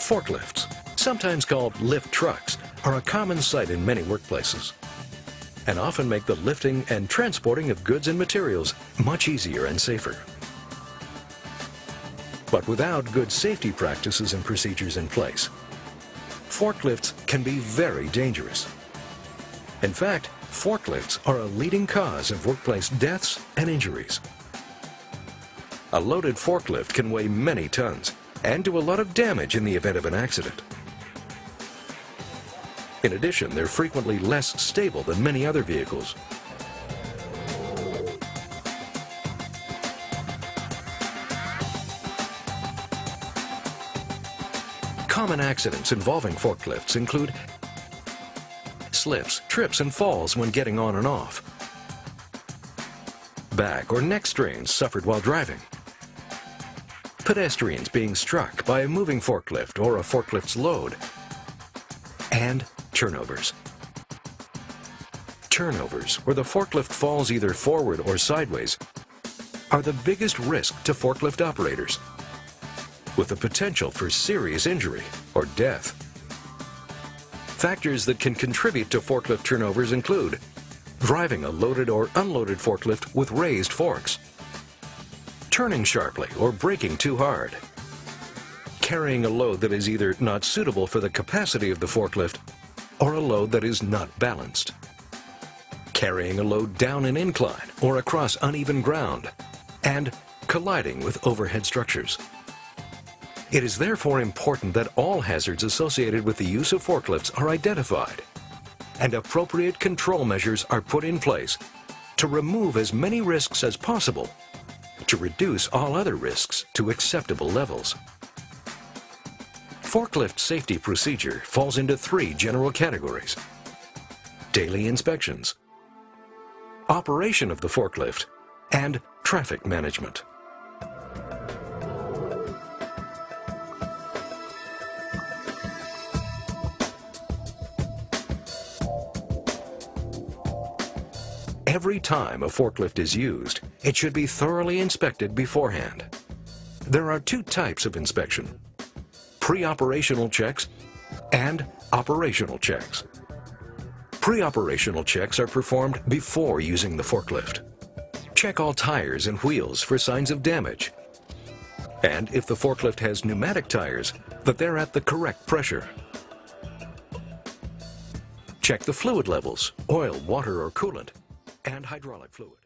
Forklifts, sometimes called lift trucks, are a common sight in many workplaces and often make the lifting and transporting of goods and materials much easier and safer. But without good safety practices and procedures in place, forklifts can be very dangerous. In fact, forklifts are a leading cause of workplace deaths and injuries. A loaded forklift can weigh many tons and do a lot of damage in the event of an accident. In addition, they're frequently less stable than many other vehicles. Common accidents involving forklifts include slips, trips, and falls when getting on and off, back or neck strains suffered while driving, pedestrians being struck by a moving forklift or a forklift's load, and turnovers. Turnovers, where the forklift falls either forward or sideways, are the biggest risk to forklift operators, with the potential for serious injury or death. Factors that can contribute to forklift turnovers include driving a loaded or unloaded forklift with raised forks, turning sharply or braking too hard, carrying a load that is either not suitable for the capacity of the forklift or a load that is not balanced, carrying a load down an incline or across uneven ground, and colliding with overhead structures. It is therefore important that all hazards associated with the use of forklifts are identified and appropriate control measures are put in place to remove as many risks as possible to reduce all other risks to acceptable levels. Forklift safety procedure falls into 3 general categories: daily inspections, operation of the forklift, and traffic management. Every time a forklift is used, it should be thoroughly inspected beforehand. There are 2 types of inspection: pre-operational checks and operational checks. Pre-operational checks are performed before using the forklift. Check all tires and wheels for signs of damage, and if the forklift has pneumatic tires, that they're at the correct pressure. Check the fluid levels, oil, water, or coolant, and hydraulic fluid.